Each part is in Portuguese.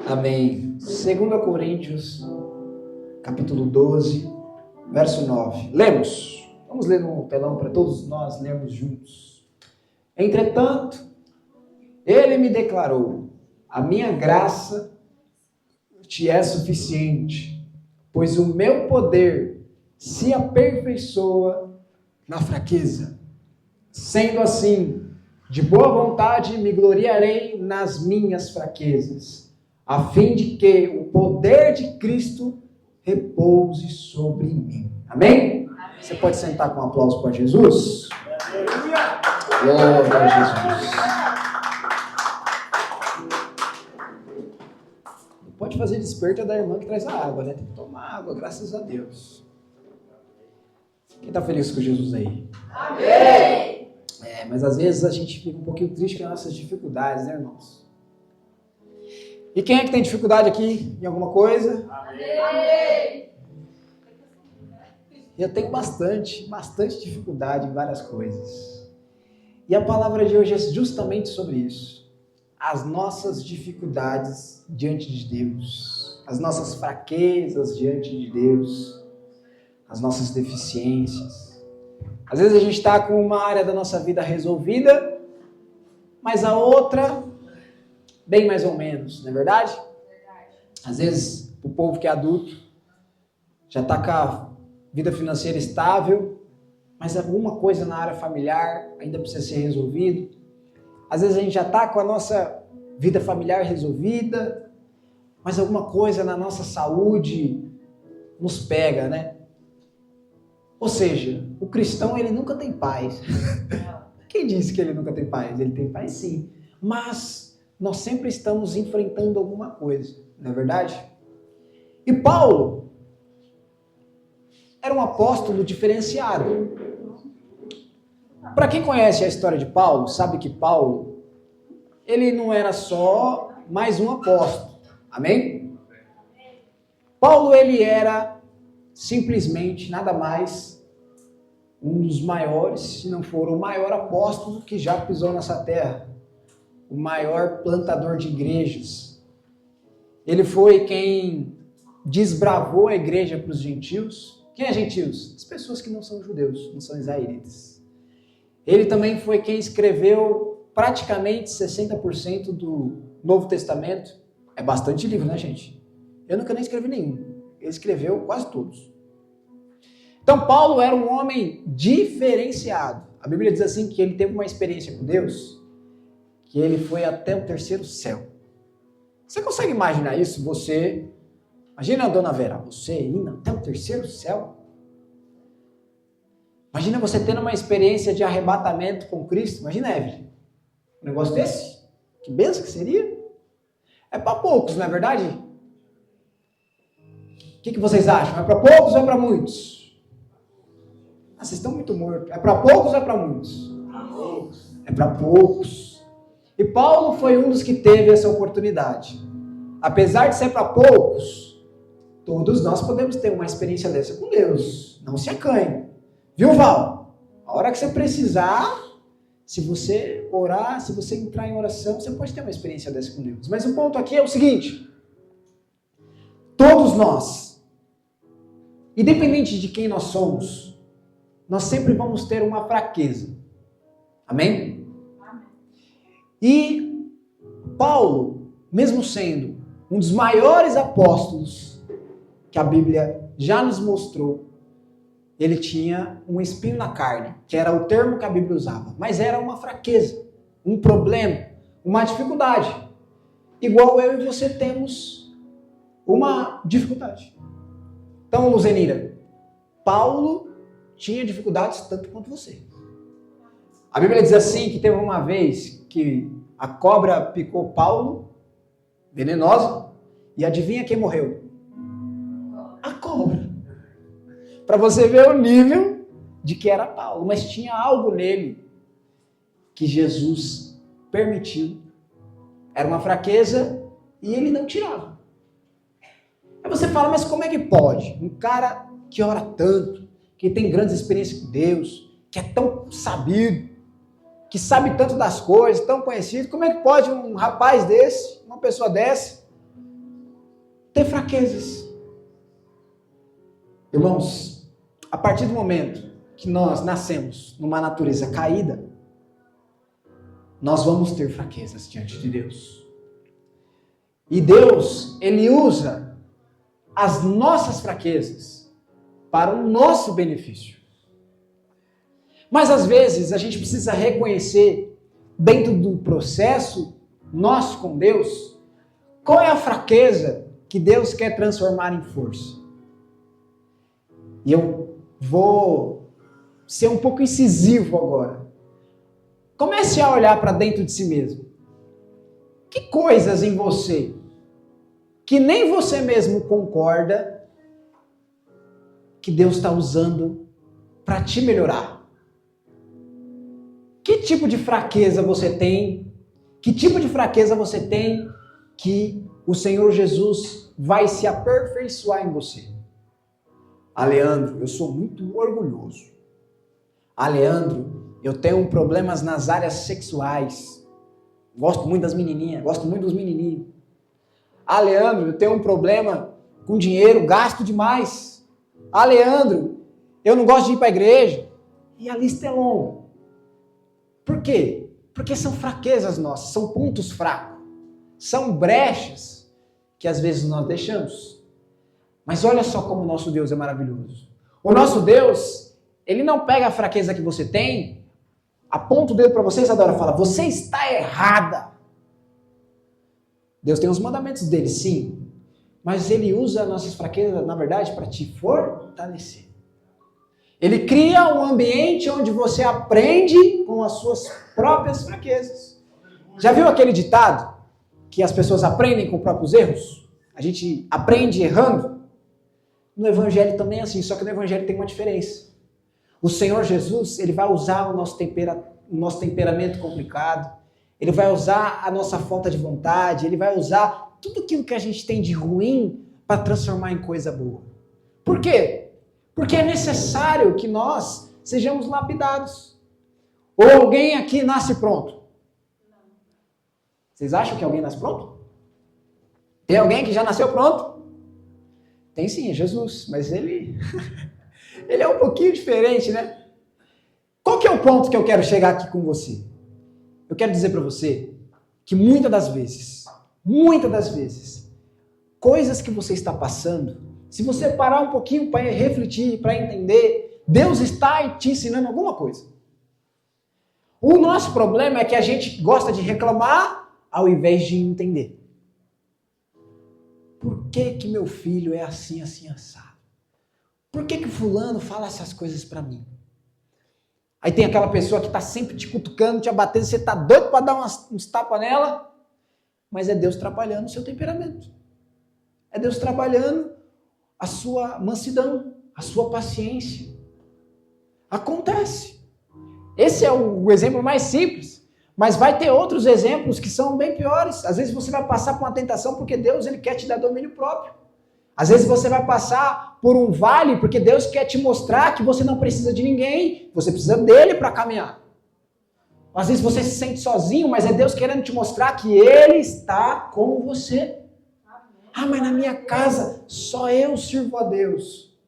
Amém. 2 Coríntios, capítulo 12, verso 9. Lemos. Vamos ler no telão para todos nós lermos juntos. Entretanto, ele me declarou: a minha graça te é suficiente, pois o meu poder se aperfeiçoa na fraqueza. Sendo assim, de boa vontade me gloriarei nas minhas fraquezas, a fim de que o poder de Cristo repouse sobre mim. Amém? Amém. Você pode sentar com um aplauso para Jesus? Glória a Jesus. Pode fazer desperta da irmã que traz a água, né? Tem que tomar água, graças a Deus. Quem está feliz com Jesus aí? Amém! Mas às vezes a gente fica um pouquinho triste com as nossas dificuldades, né, irmãos? E quem é que tem dificuldade aqui em alguma coisa? Amém! Eu tenho bastante dificuldade em várias coisas. E a palavra de hoje é justamente sobre isso. As nossas dificuldades diante de Deus. As nossas fraquezas diante de Deus. As nossas deficiências. Às vezes a gente está com uma área da nossa vida resolvida, mas a outra, bem mais ou menos, não é verdade? Às vezes o povo que é adulto já está com a vida financeira estável, mas alguma coisa na área familiar ainda precisa ser resolvido. Às vezes a gente já está com a nossa vida familiar resolvida, mas alguma coisa na nossa saúde nos pega, né? Ou seja, o cristão, ele nunca tem paz. Quem disse que ele nunca tem paz? Ele tem paz sim. Mas nós sempre estamos enfrentando alguma coisa, não é verdade? E Paulo era um apóstolo diferenciado. Para quem conhece a história de Paulo, sabe que Paulo, ele não era só mais um apóstolo. Amém? Paulo, ele era simplesmente nada mais um dos maiores, se não for o maior apóstolo que já pisou nessa terra, o maior plantador de igrejas. Ele foi quem desbravou a igreja para os gentios. Quem é gentios? As pessoas que não são judeus, não são israelitas. Ele também foi quem escreveu praticamente 60% do Novo Testamento. É bastante livro, né, gente? Eu nunca nem escrevi nenhum. Ele escreveu quase todos. Então, Paulo era um homem diferenciado. A Bíblia diz assim que ele teve uma experiência com Deus, que ele foi até o terceiro céu. Você consegue imaginar isso? Imagina, dona Vera, você indo até o terceiro céu? Imagina você tendo uma experiência de arrebatamento com Cristo. Imagina, Evelyn, um negócio desse? Que bênção que seria? É para poucos, não é verdade? O que vocês acham? É para poucos ou é para muitos? Vocês estão muito mortos. É para poucos ou é para muitos? É para poucos. E Paulo foi um dos que teve essa oportunidade. Apesar de ser para poucos, todos nós podemos ter uma experiência dessa com Deus. Não se acanhe. Viu, Val? A hora que você precisar, se você orar, se você entrar em oração, você pode ter uma experiência dessa com Deus. Mas o ponto aqui é o seguinte. Todos nós, independente de quem nós somos, nós sempre vamos ter uma fraqueza. Amém? Amém. E Paulo, mesmo sendo um dos maiores apóstolos que a Bíblia já nos mostrou, ele tinha um espinho na carne, que era o termo que a Bíblia usava. Mas era uma fraqueza, um problema, uma dificuldade. Igual eu e você temos uma dificuldade. Então, Luzenira, Paulo tinha dificuldades tanto quanto você. A Bíblia diz assim que teve uma vez que a cobra picou Paulo, venenosa, e adivinha quem morreu? A cobra. Para você ver o nível de que era Paulo. Mas tinha algo nele que Jesus permitiu. Era uma fraqueza e ele não tirava. Aí você fala, mas como é que pode? Um cara que ora tanto, que tem grandes experiências com Deus, que é tão sabido, que sabe tanto das coisas, tão conhecido, como é que pode um rapaz desse, uma pessoa dessa, ter fraquezas. Irmãos, a partir do momento que nós nascemos numa natureza caída, nós vamos ter fraquezas diante de Deus. E Deus, Ele usa as nossas fraquezas para o nosso benefício. Mas às vezes a gente precisa reconhecer, dentro do processo nosso com Deus, qual é a fraqueza que Deus quer transformar em força. E eu vou ser um pouco incisivo agora. Comece a olhar para dentro de si mesmo. Que coisas em você que nem você mesmo concorda que Deus está usando para te melhorar? Que tipo de fraqueza você tem? Que tipo de fraqueza você tem que o Senhor Jesus vai se aperfeiçoar em você? Leandro, eu sou muito orgulhoso. Leandro, eu tenho problemas nas áreas sexuais. Gosto muito das menininhas, gosto muito dos menininhos. Leandro, eu tenho um problema com dinheiro, gasto demais. Leandro, eu não gosto de ir para a igreja. E a lista é longa. Por quê? Porque são fraquezas nossas, são pontos fracos. São brechas que às vezes nós deixamos. Mas olha só como o nosso Deus é maravilhoso. O nosso Deus, Ele não pega a fraqueza que você tem, aponta o dedo para você, Isadora, fala, você está errada. Deus tem os mandamentos dele, sim. Mas Ele usa as nossas fraquezas, na verdade, para te fortalecer. Ele cria um ambiente onde você aprende com as suas próprias fraquezas. Já viu aquele ditado que as pessoas aprendem com os próprios erros? A gente aprende errando. No Evangelho também é assim, só que no Evangelho tem uma diferença. O Senhor Jesus, Ele vai usar o nosso temperamento complicado, Ele vai usar a nossa falta de vontade, Ele vai usar tudo aquilo que a gente tem de ruim para transformar em coisa boa. Por quê? Porque é necessário que nós sejamos lapidados. Ou alguém aqui nasce pronto? Vocês acham que alguém nasce pronto? Tem alguém que já nasceu pronto? Tem sim, é Jesus, mas ele é um pouquinho diferente, né? Qual que é o ponto que eu quero chegar aqui com você? Eu quero dizer para você que muitas das vezes, coisas que você está passando, se você parar um pouquinho para refletir, para entender, Deus está te ensinando alguma coisa. O nosso problema é que a gente gosta de reclamar ao invés de entender. Por que meu filho é assim, assim, assado? Por que fulano fala essas coisas para mim? Aí tem aquela pessoa que está sempre te cutucando, te abatendo, você está doido para dar uns tapas nela, mas é Deus trabalhando o seu temperamento. É Deus trabalhando a sua mansidão, a sua paciência. Acontece. Esse é o exemplo mais simples. Mas vai ter outros exemplos que são bem piores. Às vezes você vai passar por uma tentação porque Deus ele quer te dar domínio próprio. Às vezes você vai passar por um vale porque Deus quer te mostrar que você não precisa de ninguém. Você precisa dele para caminhar. Às vezes você se sente sozinho, mas é Deus querendo te mostrar que Ele está com você. Mas na minha casa só eu sirvo a Deus.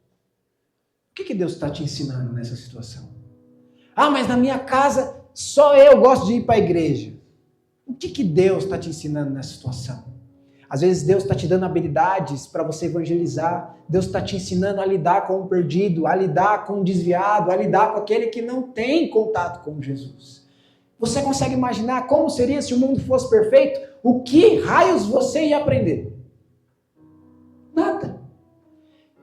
O que Deus está te ensinando nessa situação? Mas na minha casa só eu gosto de ir para a igreja. O que Deus está te ensinando nessa situação? Às vezes Deus está te dando habilidades para você evangelizar. Deus está te ensinando a lidar com o perdido, a lidar com o desviado, a lidar com aquele que não tem contato com Jesus. Você consegue imaginar como seria se o mundo fosse perfeito? O que raios você ia aprender? Nada.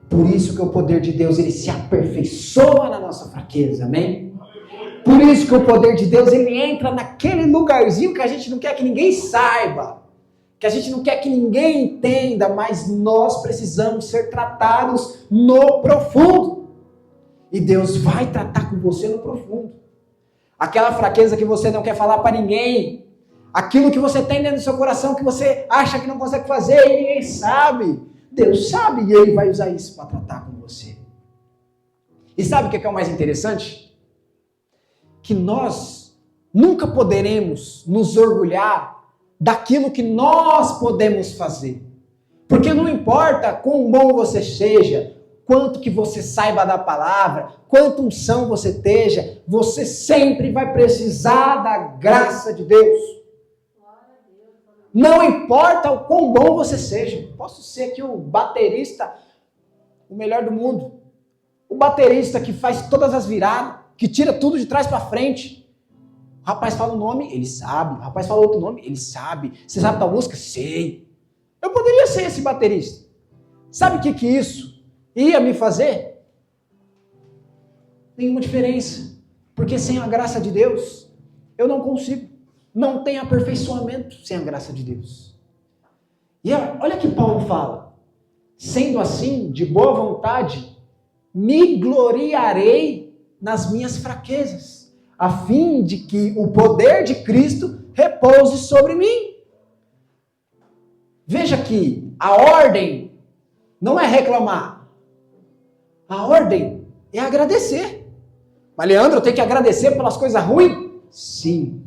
Por isso que o poder de Deus ele se aperfeiçoa na nossa fraqueza, amém? Por isso que o poder de Deus, ele entra naquele lugarzinho que a gente não quer que ninguém saiba, que a gente não quer que ninguém entenda, mas nós precisamos ser tratados no profundo. E Deus vai tratar com você no profundo. Aquela fraqueza que você não quer falar para ninguém, aquilo que você tem dentro do seu coração que você acha que não consegue fazer e ninguém sabe, Deus sabe e Ele vai usar isso para tratar com você. E sabe o que é o mais interessante? Que nós nunca poderemos nos orgulhar daquilo que nós podemos fazer. Porque não importa quão bom você seja, quanto que você saiba da palavra, quanto unção você esteja, você sempre vai precisar da graça de Deus. Não importa o quão bom você seja. Posso ser aqui o baterista, o melhor do mundo. O baterista que faz todas as viradas, que tira tudo de trás para frente. O rapaz fala um nome, ele sabe. O rapaz fala outro nome, ele sabe. Você sabe da música? Sei. Eu poderia ser esse baterista. Sabe o que isso ia me fazer? Nenhuma diferença. Porque sem a graça de Deus, eu não consigo. Não tem aperfeiçoamento sem a graça de Deus. E olha que Paulo fala. Sendo assim, de boa vontade, me gloriarei nas minhas fraquezas, a fim de que o poder de Cristo repouse sobre mim. Veja que a ordem não é reclamar. A ordem é agradecer. Mas, Leandro, eu tenho que agradecer pelas coisas ruins? Sim.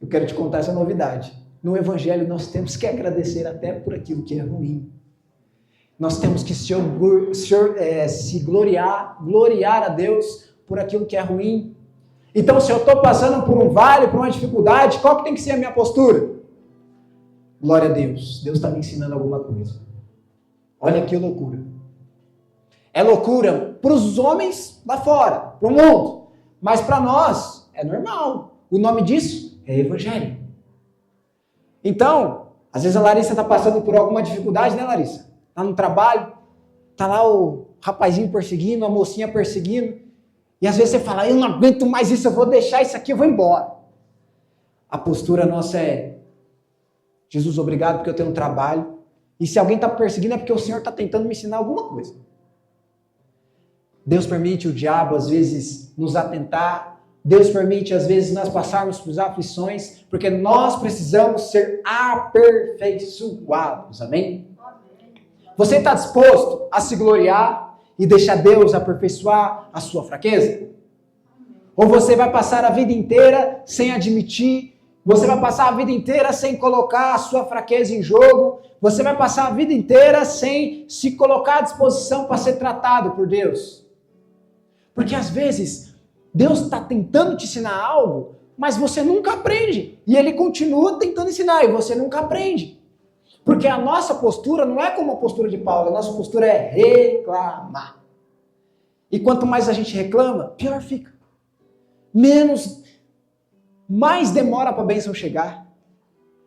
Eu quero te contar essa novidade. No Evangelho nós temos que agradecer até por aquilo que é ruim. Nós temos que se gloriar a Deus por aquilo que é ruim. Então, se eu estou passando por um vale, por uma dificuldade, qual que tem que ser a minha postura? Glória a Deus. Deus está me ensinando alguma coisa. Olha que loucura. É loucura para os homens lá fora, para o mundo. Mas para nós é normal. O nome disso é Evangelho. Então, às vezes a Larissa está passando por alguma dificuldade, né, Larissa? Está no trabalho, está lá o rapazinho perseguindo, a mocinha perseguindo. E às vezes você fala, eu não aguento mais isso, eu vou deixar isso aqui, eu vou embora. A postura nossa é, Jesus, obrigado porque eu tenho um trabalho. E se alguém está perseguindo é porque o Senhor está tentando me ensinar alguma coisa. Deus permite o diabo, às vezes, nos atentar. Deus permite, às vezes, nós passarmos por aflições, porque nós precisamos ser aperfeiçoados. Amém? Você está disposto a se gloriar e deixar Deus aperfeiçoar a sua fraqueza? Ou você vai passar a vida inteira sem admitir? Você vai passar a vida inteira sem colocar a sua fraqueza em jogo? Você vai passar a vida inteira sem se colocar à disposição para ser tratado por Deus? Porque às vezes Deus está tentando te ensinar algo, mas você nunca aprende. E Ele continua tentando ensinar e você nunca aprende. Porque a nossa postura não é como a postura de Paulo, a nossa postura é reclamar. E quanto mais a gente reclama, pior fica. Mais demora para a bênção chegar.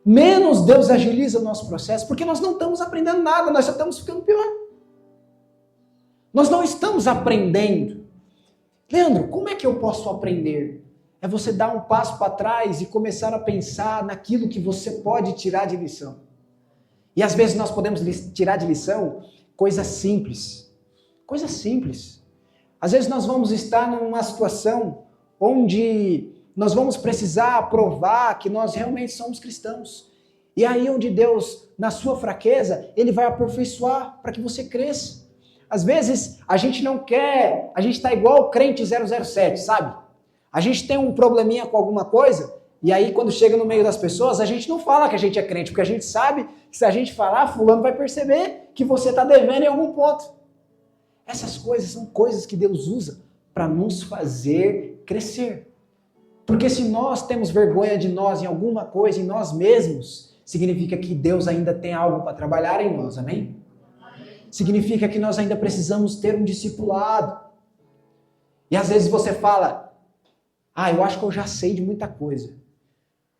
Menos Deus agiliza o nosso processo, porque nós não estamos aprendendo nada, nós só estamos ficando pior. Nós não estamos aprendendo. Leandro, como é que eu posso aprender? É você dar um passo para trás e começar a pensar naquilo que você pode tirar de lição. E às vezes nós podemos tirar de lição coisas simples. Coisas simples. Às vezes nós vamos estar numa situação onde nós vamos precisar provar que nós realmente somos cristãos. E aí onde Deus, na sua fraqueza, Ele vai aperfeiçoar para que você cresça. Às vezes, a gente não quer, a gente está igual o crente 007, sabe? A gente tem um probleminha com alguma coisa, e aí quando chega no meio das pessoas, a gente não fala que a gente é crente, porque a gente sabe que se a gente falar, fulano vai perceber que você está devendo em algum ponto. Essas coisas são coisas que Deus usa para nos fazer crescer. Porque se nós temos vergonha de nós em alguma coisa, em nós mesmos, significa que Deus ainda tem algo para trabalhar em nós, amém? Significa que nós ainda precisamos ter um discipulado. E às vezes você fala, eu acho que eu já sei de muita coisa.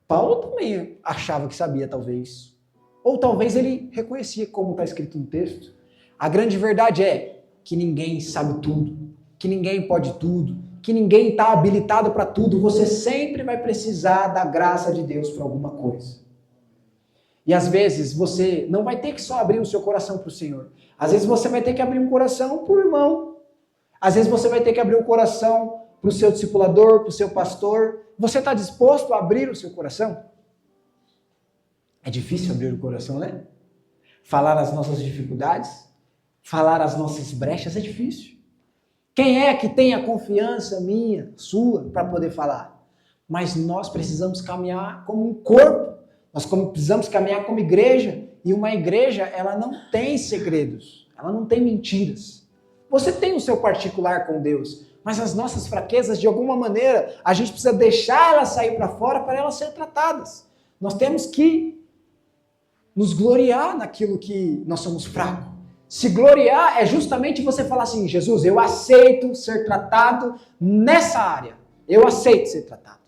Paulo também achava que sabia, talvez. Ou talvez ele reconhecia como está escrito no texto. A grande verdade é que ninguém sabe tudo, que ninguém pode tudo, que ninguém está habilitado para tudo. Você sempre vai precisar da graça de Deus para alguma coisa. E às vezes você não vai ter que só abrir o seu coração para o Senhor. Às vezes você vai ter que abrir um coração para o irmão. Às vezes você vai ter que abrir o coração para o seu discipulador, para o seu pastor. Você está disposto a abrir o seu coração? É difícil abrir o coração, né? Falar as nossas dificuldades, falar as nossas brechas é difícil. Quem é que tem a confiança minha, sua, para poder falar? Mas nós precisamos caminhar como um corpo. Nós precisamos caminhar como igreja. E uma igreja, ela não tem segredos. Ela não tem mentiras. Você tem o seu particular com Deus. Mas as nossas fraquezas, de alguma maneira, a gente precisa deixar elas sair para fora para elas serem tratadas. Nós temos que nos gloriar naquilo que nós somos fracos. Se gloriar é justamente você falar assim, Jesus, eu aceito ser tratado nessa área. Eu aceito ser tratado.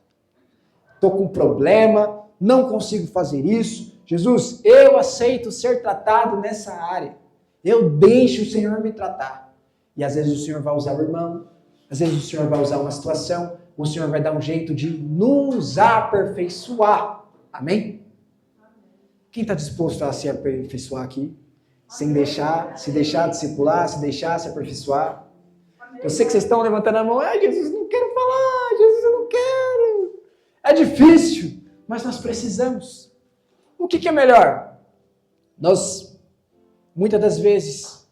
Estou com um problema, não consigo fazer isso. Jesus, eu aceito ser tratado nessa área. Eu deixo o Senhor me tratar. E às vezes o Senhor vai usar o irmão, às vezes o Senhor vai usar uma situação, o Senhor vai dar um jeito de nos aperfeiçoar. Amém? Quem está disposto a se aperfeiçoar aqui? Se deixar discipular, se deixar se aperfeiçoar. Eu sei que vocês estão levantando a mão. Jesus, não quero falar. Jesus, eu não quero. É difícil, mas nós precisamos. O que é melhor? Nós, muitas das vezes,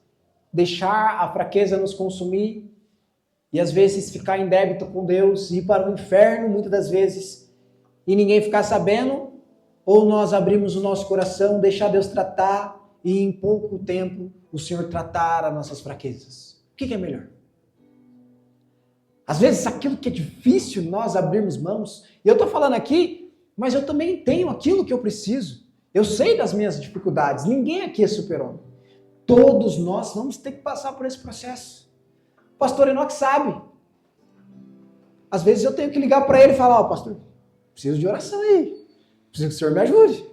deixar a fraqueza nos consumir e às vezes ficar em débito com Deus e ir para o inferno, muitas das vezes, e ninguém ficar sabendo, ou nós abrimos o nosso coração, deixar Deus tratar e em pouco tempo o Senhor tratar as nossas fraquezas. O que é melhor? Às vezes aquilo que é difícil nós abrirmos mãos, e eu estou falando aqui, mas eu também tenho aquilo que eu preciso. Eu sei das minhas dificuldades, ninguém aqui é super-homem. Todos nós vamos ter que passar por esse processo. O pastor Enoque sabe. Às vezes eu tenho que ligar para ele e falar, pastor, preciso de oração aí. Preciso que o Senhor me ajude.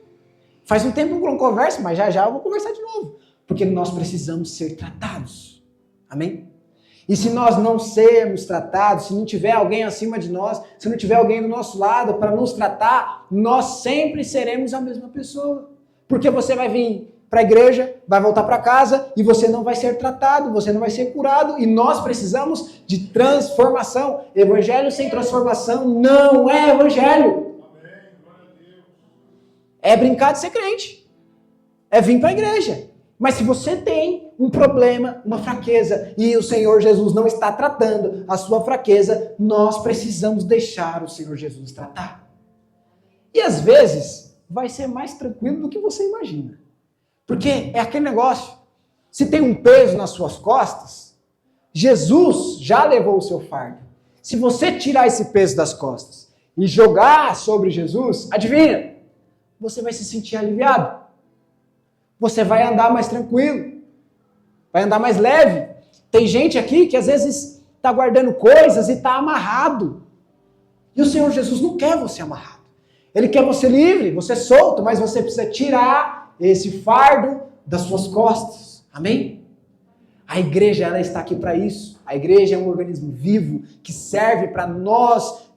Faz um tempo que eu não converso, mas já eu vou conversar de novo. Porque nós precisamos ser tratados. Amém? E se nós não sermos tratados, se não tiver alguém acima de nós, se não tiver alguém do nosso lado para nos tratar, nós sempre seremos a mesma pessoa. Porque você vai vir para a igreja, vai voltar para casa e você não vai ser tratado, você não vai ser curado. E nós precisamos de transformação. Evangelho sem transformação não é evangelho. É brincar de ser crente. É vir para a igreja. Mas se você tem um problema, uma fraqueza, e o Senhor Jesus não está tratando a sua fraqueza, nós precisamos deixar o Senhor Jesus tratar. E às vezes vai ser mais tranquilo do que você imagina. Porque é aquele negócio. Se tem um peso nas suas costas, Jesus já levou o seu fardo. Se você tirar esse peso das costas e jogar sobre Jesus, adivinha? Você vai se sentir aliviado. Você vai andar mais tranquilo. Vai andar mais leve. Tem gente aqui que às vezes está guardando coisas e está amarrado. E o Senhor Jesus não quer você amarrado. Ele quer você livre, você solto, mas você precisa tirar esse fardo das suas costas. Amém? A igreja, ela está aqui para isso. A igreja é um organismo vivo que serve para nós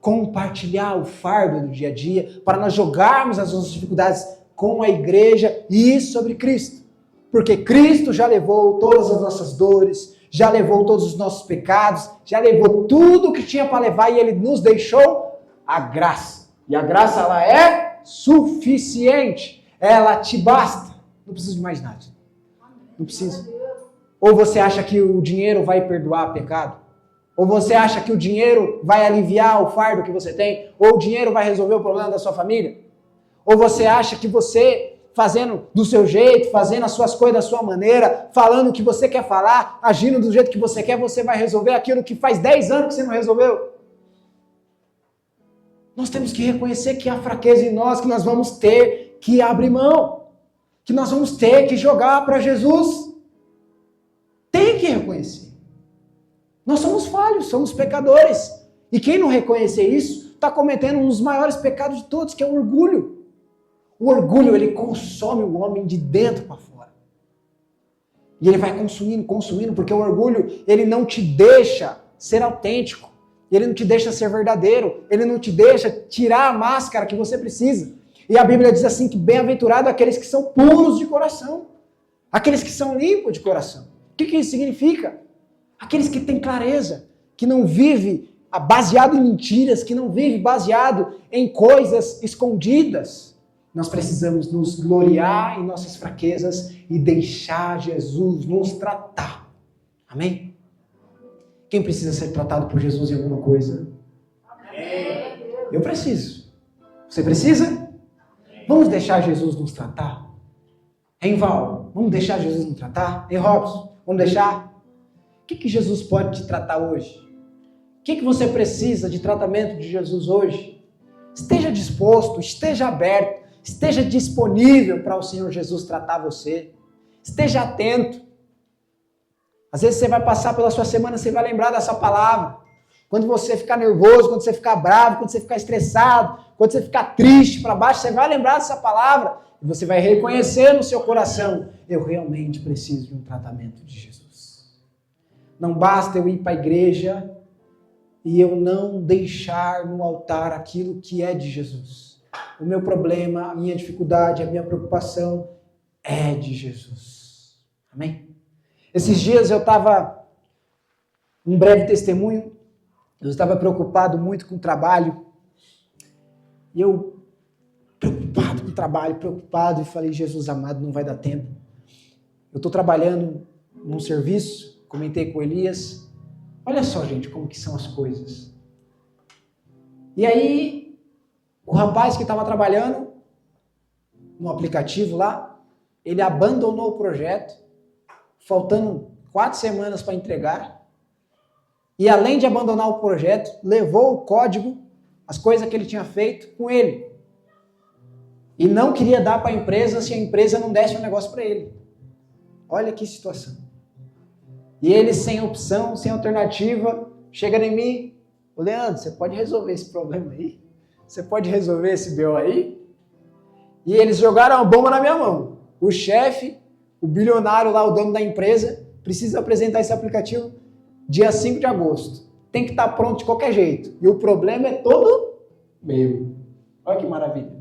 compartilhar o fardo do dia a dia, para nós jogarmos as nossas dificuldades com a igreja e sobre Cristo. Porque Cristo já levou todas as nossas dores, já levou todos os nossos pecados, já levou tudo que tinha para levar e Ele nos deixou a graça. E a graça, ela é suficiente. Ela te basta. Não precisa de mais nada. Não precisa. Ou você acha que o dinheiro vai perdoar pecado? Ou você acha que o dinheiro vai aliviar o fardo que você tem? Ou o dinheiro vai resolver o problema da sua família? Ou você acha que você, fazendo do seu jeito, fazendo as suas coisas da sua maneira, falando o que você quer falar, agindo do jeito que você quer, você vai resolver aquilo que faz 10 anos que você não resolveu? Nós temos que reconhecer que há fraqueza em nós, que nós vamos ter que abrir mão, que nós vamos ter que jogar para Jesus. Tem que reconhecer. Nós somos falhos, somos pecadores. E quem não reconhecer isso, está cometendo um dos maiores pecados de todos, que é o orgulho. O orgulho, ele consome o homem de dentro para fora. E ele vai consumindo, porque o orgulho, ele não te deixa ser autêntico. Ele não te deixa ser verdadeiro. Ele não te deixa tirar a máscara que você precisa. E a Bíblia diz assim que bem-aventurado aqueles que são puros de coração. Aqueles que são limpos de coração. O que isso significa? Aqueles que têm clareza, que não vive baseado em mentiras, que não vive baseado em coisas escondidas. Nós precisamos nos gloriar em nossas fraquezas e deixar Jesus nos tratar. Amém? Quem precisa ser tratado por Jesus em alguma coisa? Amém. Eu preciso. Você precisa? Vamos deixar Jesus nos tratar? Hein, Val? Vamos deixar Jesus nos tratar? Hein, Robson? Vamos deixar? O que Jesus pode te tratar hoje? O que você precisa de tratamento de Jesus hoje? Esteja disposto, esteja aberto, esteja disponível para o Senhor Jesus tratar você. Esteja atento. Às vezes você vai passar pela sua semana, você vai lembrar dessa palavra. Quando você ficar nervoso, quando você ficar bravo, quando você ficar estressado, quando você ficar triste para baixo, você vai lembrar dessa palavra e você vai reconhecer no seu coração: eu realmente preciso de um tratamento de Jesus. Não basta eu ir para a igreja e eu não deixar no altar aquilo que é de Jesus. O meu problema, a minha dificuldade, a minha preocupação é de Jesus. Amém? Esses dias eu estava, um breve testemunho, eu estava preocupado muito com o trabalho, e eu, preocupado com o trabalho, preocupado, e falei: Jesus amado, não vai dar tempo. Eu estou trabalhando num serviço, comentei com o Elias, olha só, gente, como que são as coisas. E aí, o rapaz que estava trabalhando no aplicativo lá, ele abandonou o projeto, faltando 4 semanas para entregar, e além de abandonar o projeto, levou o código, as coisas que ele tinha feito com ele, e não queria dar para a empresa se a empresa não desse um negócio para ele. Olha que situação. E ele sem opção, sem alternativa, chega em mim: ô Leandro, você pode resolver esse problema aí? Você pode resolver esse BO aí? E eles jogaram a bomba na minha mão. O chefe, o bilionário lá, o dono da empresa, precisa apresentar esse aplicativo dia 5 de agosto. Tem que estar pronto de qualquer jeito. E o problema é todo meu. Olha que maravilha.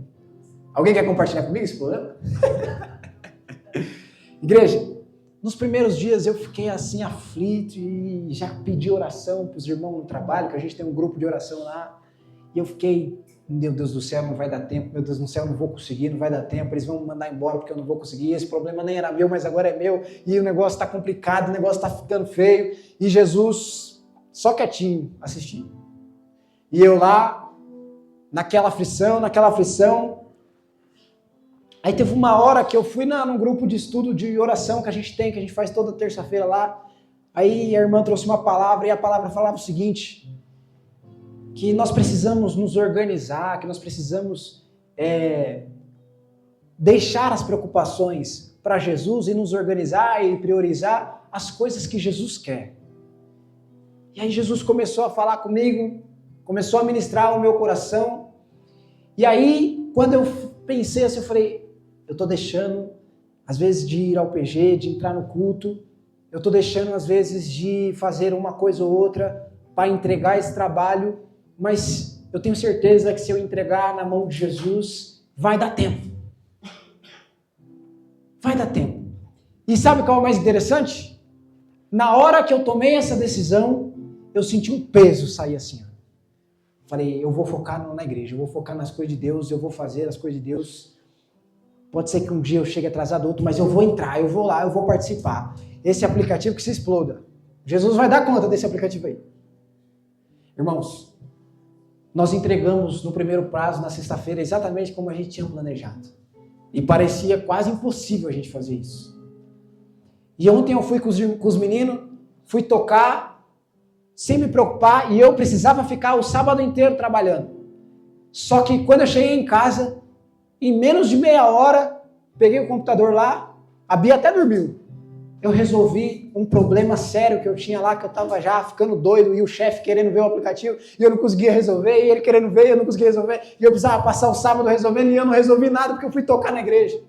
Alguém quer compartilhar comigo esse problema? Igreja, nos primeiros dias eu fiquei assim aflito e já pedi oração para os irmãos no trabalho, que a gente tem um grupo de oração lá. E eu fiquei: meu Deus do céu, não vai dar tempo, meu Deus do céu, não vou conseguir, não vai dar tempo, eles vão me mandar embora porque eu não vou conseguir, esse problema nem era meu, mas agora é meu, e o negócio está complicado, o negócio está ficando feio, e Jesus só quietinho, assistindo. E eu lá, naquela aflição, aí teve uma hora que eu fui num grupo de estudo de oração que a gente faz toda terça-feira lá, aí a irmã trouxe uma palavra, e a palavra falava o seguinte: que nós precisamos nos organizar, que nós precisamos deixar as preocupações para Jesus e nos organizar e priorizar as coisas que Jesus quer. E aí Jesus começou a falar comigo, começou a ministrar o meu coração, e aí quando eu pensei assim, eu falei: eu estou deixando às vezes de ir ao PG, de entrar no culto, eu estou deixando às vezes de fazer uma coisa ou outra para entregar esse trabalho, mas eu tenho certeza que se eu entregar na mão de Jesus, vai dar tempo. Vai dar tempo. E sabe qual é o mais interessante? Na hora que eu tomei essa decisão, eu senti um peso sair assim. Falei: eu vou focar na igreja, eu vou focar nas coisas de Deus, eu vou fazer as coisas de Deus. Pode ser que um dia eu chegue atrasado outro, mas eu vou entrar, eu vou lá, eu vou participar. Esse aplicativo que se exploda. Jesus vai dar conta desse aplicativo aí. Irmãos, nós entregamos no primeiro prazo, na sexta-feira, exatamente como a gente tinha planejado. E parecia quase impossível a gente fazer isso. E ontem eu fui com os meninos, fui tocar, sem me preocupar, e eu precisava ficar o sábado inteiro trabalhando. Só que quando eu cheguei em casa, em menos de meia hora, peguei o computador lá, a Bia até dormiu. Eu resolvi um problema sério que eu tinha lá, que eu estava já ficando doido, e o chefe querendo ver o aplicativo, e eu não conseguia resolver, e ele querendo ver, e eu não conseguia resolver, e eu precisava passar o sábado resolvendo, e eu não resolvi nada, porque eu fui tocar na igreja.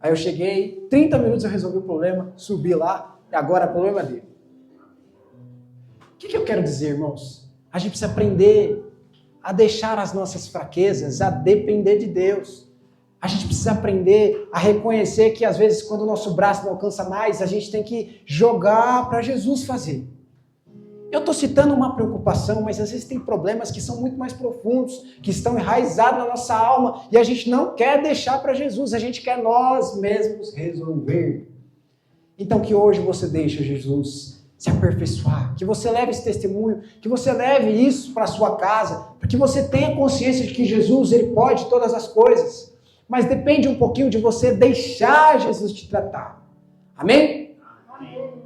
Aí eu cheguei, 30 minutos eu resolvi o problema, subi lá, e agora o problema é dele. O que eu quero dizer, irmãos? A gente precisa aprender a deixar as nossas fraquezas, a depender de Deus. A gente precisa aprender a reconhecer que às vezes quando o nosso braço não alcança mais, a gente tem que jogar para Jesus fazer. Eu estou citando uma preocupação, mas às vezes tem problemas que são muito mais profundos, que estão enraizados na nossa alma e a gente não quer deixar para Jesus, a gente quer nós mesmos resolver. Então que hoje você deixe Jesus se aperfeiçoar, que você leve esse testemunho, que você leve isso para a sua casa, para que você tenha consciência de que Jesus, ele pode todas as coisas. mas depende um pouquinho de você deixar Jesus te tratar. Amém?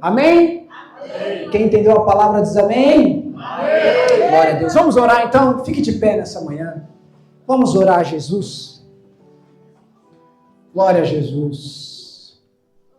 Amém? Amém? Quem entendeu a palavra diz amém? Amém. Glória a Deus. Vamos orar então? Fique de pé nessa manhã. Vamos orar a Jesus. Glória a Jesus.